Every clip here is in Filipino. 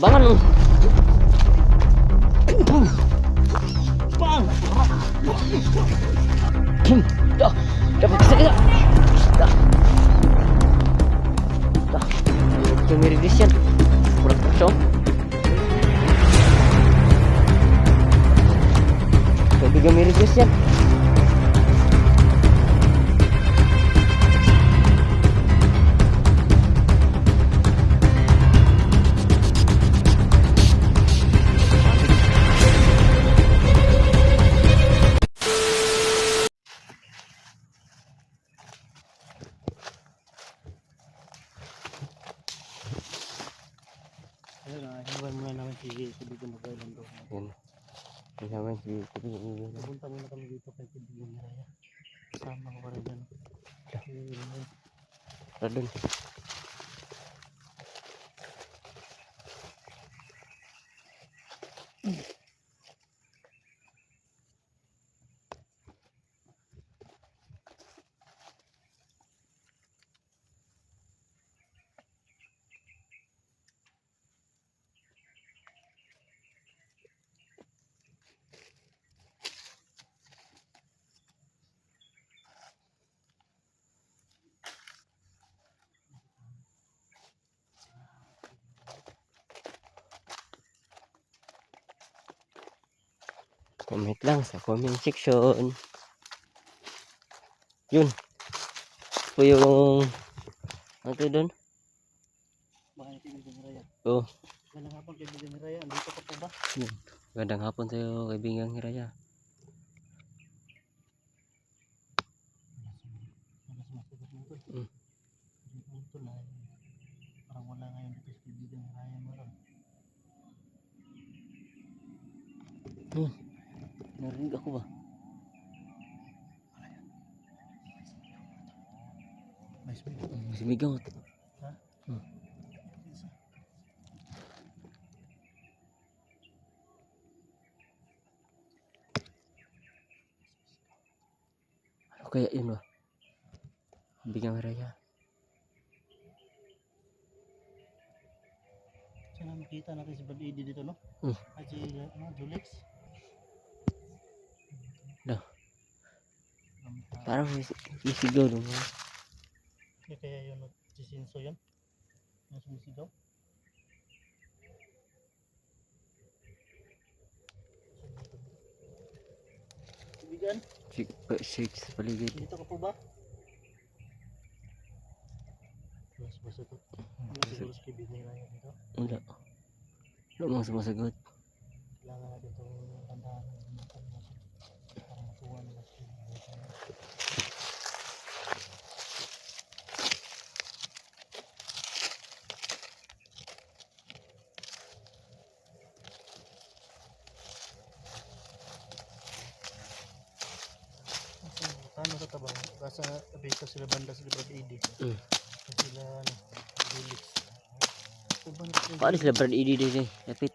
Bangan lu. Bang. Dah. Dapat saya. Dah. Dah. Cuma revision. Kurang kacau. Tiga mirip revision. Iwan muna namin si Kaibigan Magailan doon. Yan. Yan naman si Kaibigan. Pupunta muna kami dito kay Kaibigan Raya. Kasama ko pa rin dyan. Radon. Comment lang sa comment section. Yun. Po yung ano to doon? Bahay ni Kaibigan Raya. Oh. Magandang hapon Kaibigan Raya. Andito ka po ba? Magandang hapon sa'yo, Kaibigan Hiraya. Wala sumasagot mo ito. Ito na. Parang wala ngayon dito si Kaibigan Raya mo ron. Narinig ako ba? May sumigaw. Sumigaw. Ha? Ano kaya yun ba? Kaibigan Hiraya. Sana makita natin si Bad Eddie dito, no? At si Julix. Dah. Parang may sigaw doon. Kaya yun, si Sinso yun. Yung sumisigaw. Kaibigan, Shake sa paligid. dito ka po ba? Basta to. Wala siguro si Kaibigan Raya dito. Wala. Wala mong sumasagot. Kailangan natin itong tandaan ng mga natin para makuha nila si Kaibigan Raya. Paano sa tabang? Basta abisa sila banda sila Brad Eddie. Sila Julix. Paano sila Brad Eddie din eh? Lapit.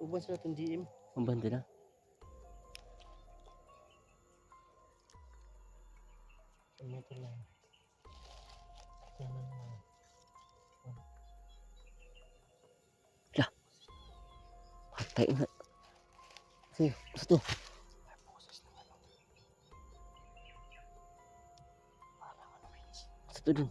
Uban sila itong GM. Ang banda na. Ito lang. Sana naman. Patay nga. Sige, gusto. Gusto dun.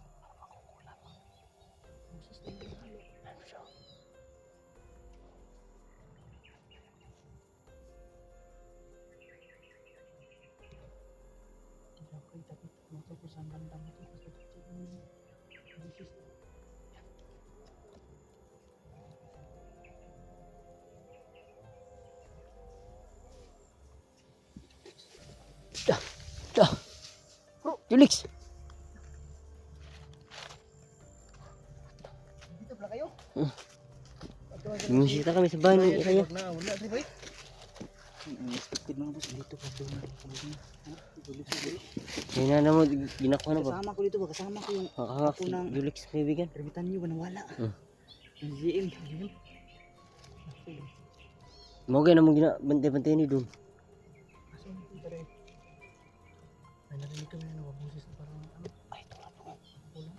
Dah. Julix. Dito pala kayo? Bumisita kami sa bahay ni Hiraya. Wala rin ba? Expected mga boss dito pa doon. Kaya na mo, ginakuha na ba? Kasama ko dito ba? Kasama ko yung Makakak, unang Julix, kaibigan. Ermitan niyo ba nawala? Yung GM. Mau kayo na mo bantay-bantay ni doon. Kasi hindi ka rin. Ay narinig kami na boses na parang ano. Ay tulad po. Ulam.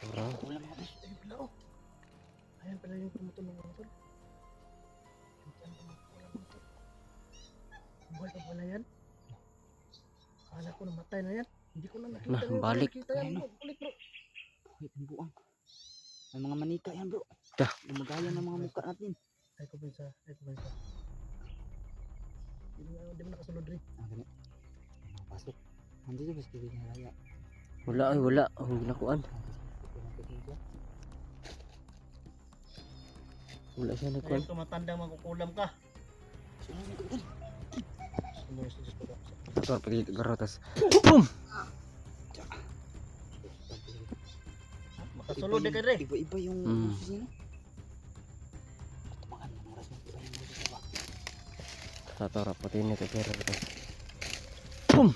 Parang Ulam mga boss. Ayun pala oh. Ayun pala yung tumutunog ng motor. Diyan pa magpapala ng motor. Buhay pa pala yan. Akala ko namatay na yan. Hindi ko na nakita Nah, yan. balik. Nakita yan bro. Balik bro. Wait, ang buang. May mga manika yan bro. Dah. Lumagaya ng mga mukha natin. Ay ko pinsa. Ay ko pinsa. Di mo nakasunod rin. Ah, ganit. Pasok. Nandito ba sa na raya? Wala ay wala. Ang ginakuan. Wala siya nagkuan. Ayun ka matandang magkukulam ka. Motor pergi ke atas. Boom. Makasulod na ka rin. Iba-iba yung boses niya, no? Tumakan ng oras mo. Iba yung boses niya. Satu rapot ini ke atas. Boom.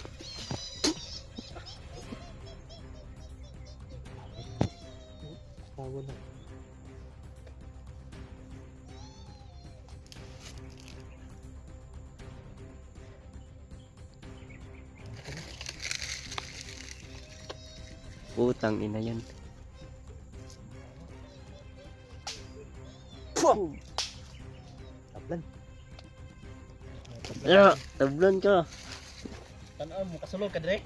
Tawa lang. Putang ina yan. Tablan. Ya, tablan ka. Tanaw mo kasulod ka dire.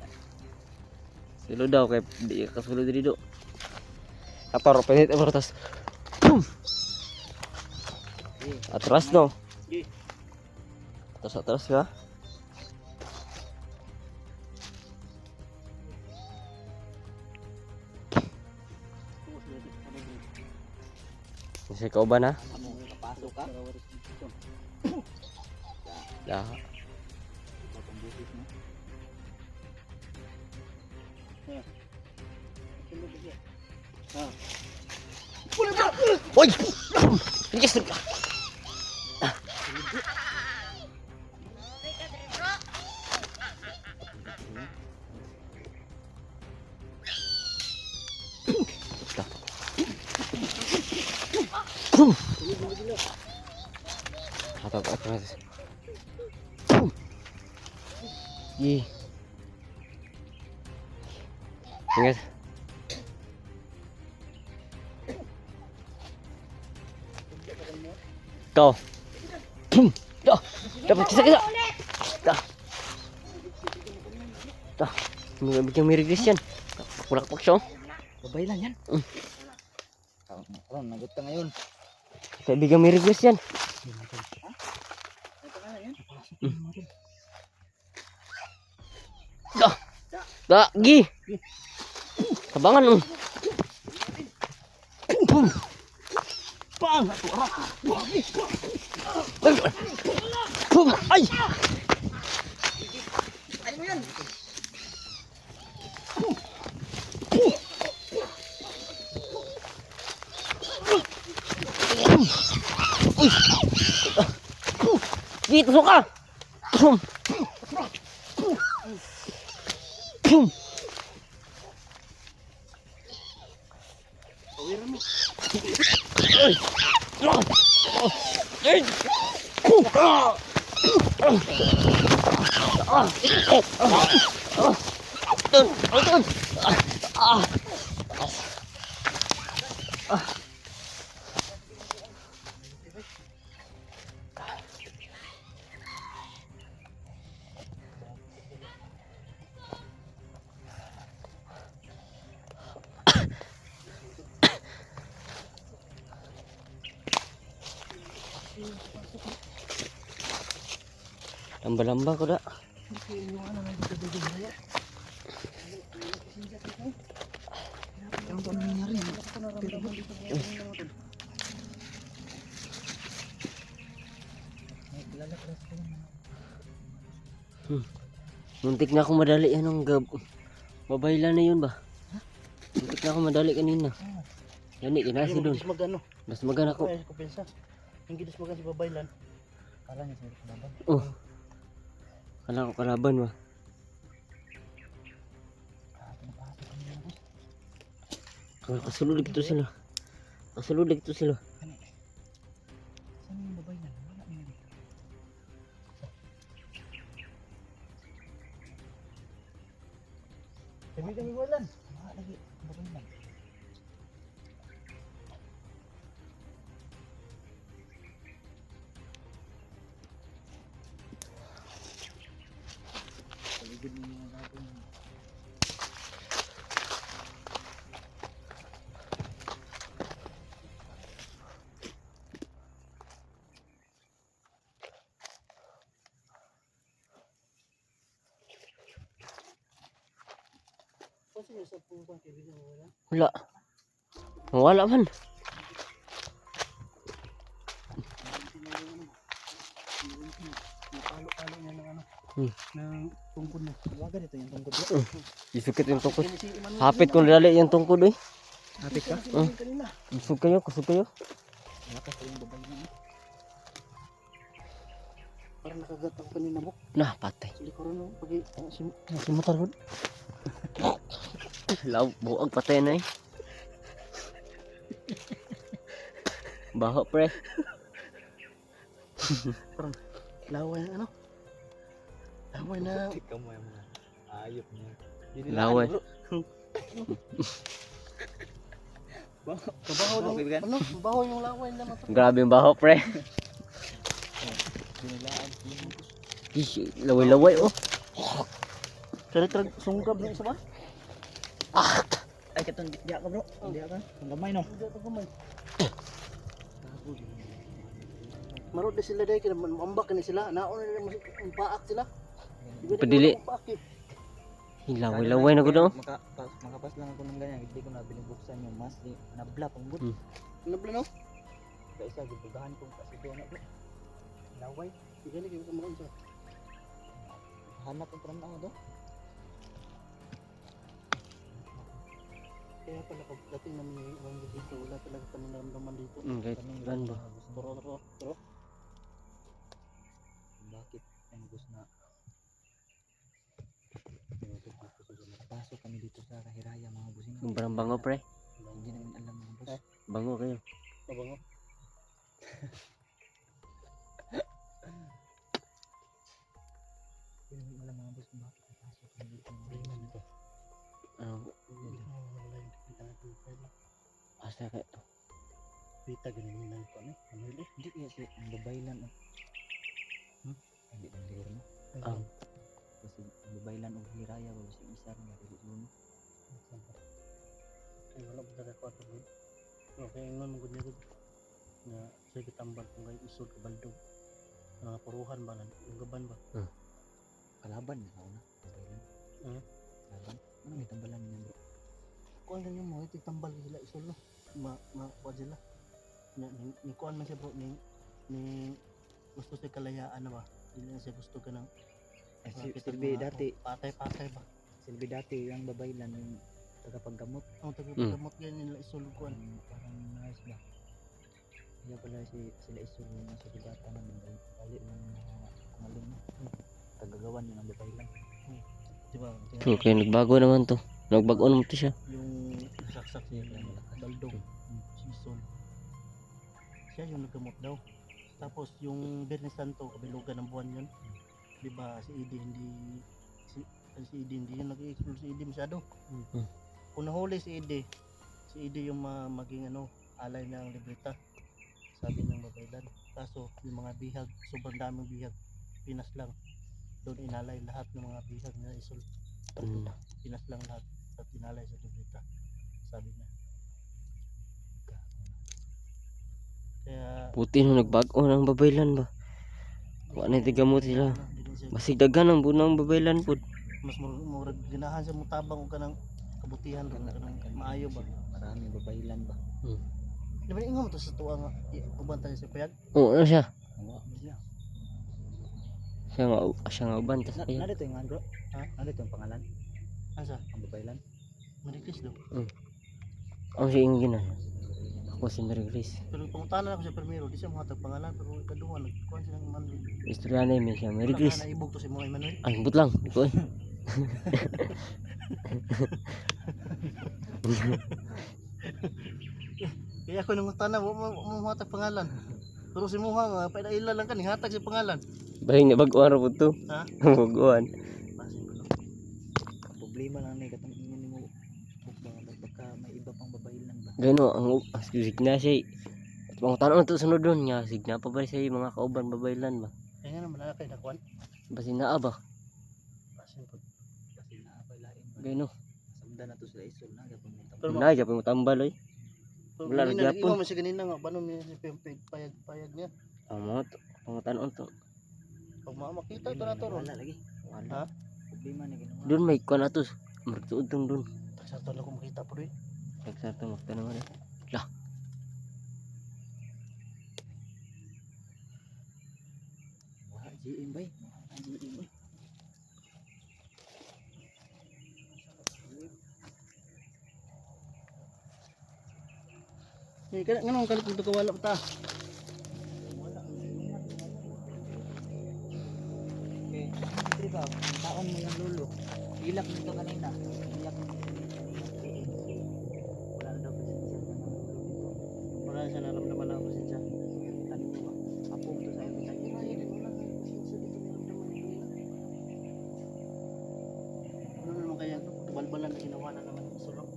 Silo daw kay di kasulod diri do. Apa penit atas. Boom. Atras no. Atas ya. Bisa kau ba na? Amo, kapasok ka? Ya. Ito ang boses mo. Oi. Yes. Atau apa? Ih. Ingat. Kau. Dah. Dapat kisah. Dah. Dah. Bikin mirip Christian. Pulang paksa. Babay lang yan. Karon, nagot ka ngayon. Kayak bikin mirip Christian. Dah. Dah, gi. Kabangan. Bang! Ay. Ano yan? Gitu suka. Lamba-lamba ko da. Ano nangyari? Muntik na ako madali anong mabayla na yun ba? Muntik na ako madali kanina. Yani kinasi doon. Mas magano. Mas magana ko. Ay ko pinsa. Hindi mas magano si babaylan. Kala niya sa kalaban. Oh. Kala ko kalaban ba? Kasulod dito sila. Kasulod dito sila. Saan yung babay na? Wala naman dito. Sabi kami walan. Wala lagi. Babay na. Good mo yung gagawin. Kasi yung sa pungkang kaibigan mo wala. Wala. Wala man. Napalo-palo niya ng ano. Hmm. Ng tungkod niya. Waga dito yung tungkod. Isukit yung tungkod. Kaya si Emmanuel Hapit kong dali yung tungkod eh. Hapit ka? si Emmanuel kanina. Kusog kayo, kusog kayo. Lakas pa yung babae na. Parang nakagat ako kanina buk. Nah, patay. Sa likuran mo. Pag si motor ko. Law, buog patay na eh. Baho pre. Laway na ano. Laway na. Ikaw mo yung mga ayop niya. Laway. Kabaho ng kaibigan. ano. Kabaho yung laway naman. Grabe yung baho pre. Binilaan. Ish, laway-laway oh. Trag sunggab na isa ba? Ay, katong diya ka bro. Diya ka. Ang gamay no. Hindi ito kumay. Marot na sila dahil kaya mambak na sila. Naon na nila mampaak sila. Padili. Laway-laway na ko daw. Makapas lang ako ng ganyan. Hindi ko na binubuksan yung mask. Nabla pang bud. Ano ba no? Kaya isa, gibugahan kong kasi doon na bro. Laway. Sige na kayo kamaroon siya. Hanap ang parang ako doon. Kaya pala pagdating namin yung iwan dito, wala talaga kami naramdaman dito. Kahit gan ba? Pero. Bakit ang gusto na pasok kami dito sa Kahiraya mga busing. Sobrang bango pre. Hindi namin alam mga boss. Bango kayo. Mabango. Hindi namin alam mga boss kung bakit pasok kami dito. Ano? Wala yung kita natin. Asa kayo? Kita ganyan na ito. Ano yun? Hindi kaya siya ang babaylan. Hindi lang siguro no. Kasi ang babaylan o Hiraya ba si isa rin na dili mo. Ay wala ba talaga ko ito. Okay, ngon mo niya na sa kitambal kung kayo isod ka baldog. Puruhan ba lang? Yung gaban ba? Kalaban na ako na. Babaylan. Kalaban. Ano may tambalan niya bro? Kuan ganyan mo, ito tambal sila isol no. Kuan sila. Ni kuan man siya bro, ni gusto siya kalayaan na ba? Hindi na siya gusto ka ng Silbi dati. Patay-patay ba? Silbi dati yung babaylan yung tagapaggamot. Ang tagapaggamot ganyan nila isol kuan. Parang nice ba? Kaya pala sila isul yung sa bigata namin. Bali lang mga kumaling no. Tagagawan yun ang babaylan. Diba? Okay, nagbago naman to. Nagbago naman to siya. Yung saksak siya ng baldog. Si isol. Siya yung naggamot daw. Tapos yung Bernie Santo, kabilugan ng buwan yun. Diba si Edi si Edi hindi yun nag-i-explore si Edi masyado. Kung nahuli si Edi yung maging alay ng libreta. Sabi ng babaylan. Kaso yung mga bihag, sobrang daming bihag. Pinas lang. Doon inalay lahat ng mga bihag na isol. Pinas lang lahat at inalay sa libreta. Sabi niya. Kaya Puti nung nagbago ng babaylan ba? Wala na tigamot sila. Basig dagan ang bunang babaylan po. mas murag ginahan sa mutabang o kanang kabutihan o kanang maayo ba. Marami babaylan ba? Di ba ingam to sa tuwa nga uban tayo sa payag? Oo, ano siya? Ang wak mo siya. Siya nga uban. Tas kaya. Narito yung bro? Ha? Narito yung pangalan? Asa? Ang babaylan? Marikis daw. Ang siya yung gina. Ako si Mary Grace. Pero pangutanan ako sa primero, di siya mahatag pangalan pero ikaduha nagkuhan siya ng Emmanuel. Istorya na yun siya. Mary Grace. Naibog to si mga Emmanuel. Ay, but lang. Ito eh. Kaya ako nung tanah, mo mahatag pangalan. Pero si Muha nga, paila lang ka, hatag si pangalan. Bahing na baguan ra po to. Ha? Baguan. Basin ko lang. Problema lang na katong ingon ni mo. Baka may iba pang babaylan ba? Gano, ang signa siya. At mga tanong to sunod doon nga. Signa pa ba siya mga kauban babaylan ba? Kaya nga naman, kay nakuan. Basin na ba? Basin ko. Gano. Samda na to sila isol na gapon mo Pero Nay, japon mo tambal oy. pero wala, kanina, nagyapon. nag-iwan man siya kanina nga. Paano niya si payag niya? Amo to. Pangutanon to. Pag makita ito na to ron. Wala lagi. Ha? Problema ni ginawa. Doon may kuan atos. Magtuod tong doon. Tagsarto lang ko makita po rin. Eksakto magtanong na. Lah. Wala GM bay. Wala GM bay. Ganun kalit nito kawala pa ta. Okay, siyempre ba, ang taon mo yung lolo. Ilak nito kanina. Ilak nito kanina. Wala na daw presensya ng lolo dito. Wala siya naramdaman na presensya. Tanin mo ba? Apong to sa iyo. Ano naman kaya balbalan na ginawa na naman ng sulok.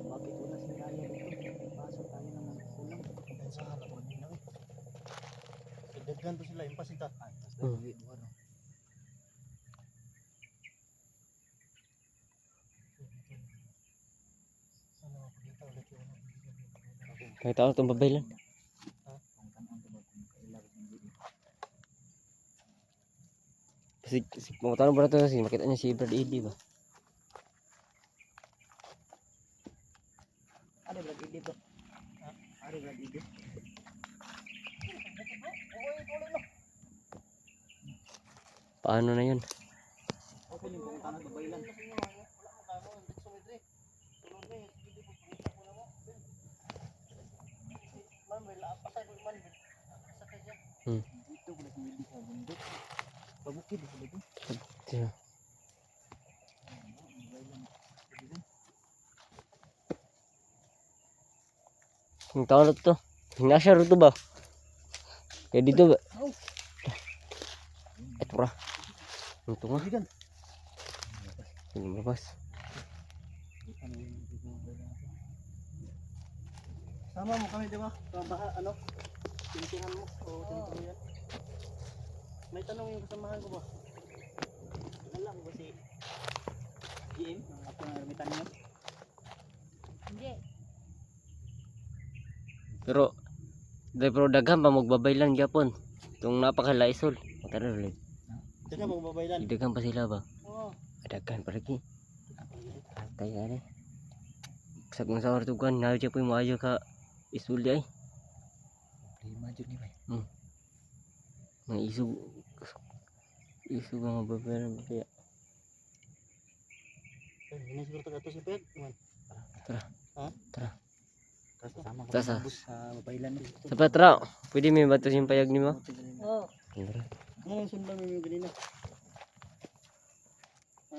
Bakit wala si Raya dito? Pasok tayo naman. Kulang. Dahil sa hanap ko nila. Daghan to sila yung pasita. Tapos dahil buwan. Sana makikita ulit yung Kay tao tong babaylan. Kung tanong to ba kung kailan ng video. Si pangutanon ba to si makita niya si Brad Eddie ba? Ada Brad Idi to. Ada Brad Idi. Paano na yun? Okay din kung tanong babaylan. Dito wala si Idi sa bundok. Pabukid sa dito. Tiyo. Yung tao na to. Hinasya rin ba? Kaya dito ba? Ito ra. Ito nga. Yung labas. Sama mo kami, di ba? Baha, ano? Tintingan mo. O, tintingan yan. May tanong yung kasamahan ko ba? Alam ko si GM ang ako na rumitan niyo. Hindi. Pero daghan pa magbabaylan gyapon. Tung napakalaisol. Mataro ulit. Teka, magbabaylan. Daghan pa sila ba? Oo. Daghan pa lagi. Atay ani. Sak ng sawar tugan, na siya po maayo ka isuli ay. Problema jud ni bay. May isog nga babaylan kaya. Hindi siguro taga to si Peg. Kasama ko Tasa. sa babaylan ni. Sa patra, pwede may bato yung payag ni mo? Oh, Ano yung sundan mo yung ganina? Ha?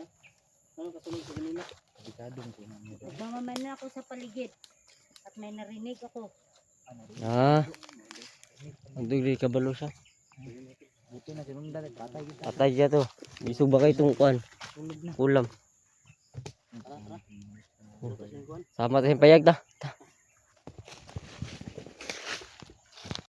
Ano kasunod sa ganina? Delikadong ko na mo. nagmamaman na ako sa paligid. At may narinig ako. Ah. Magdugli kabalo siya. Buti na sinundan at patay kita. Atay siya to. Isog ba kayo itong kuan? Tulog na. Ulam. Tara, tara. Ano kasi yung kuwan? Sama tayong payag ta.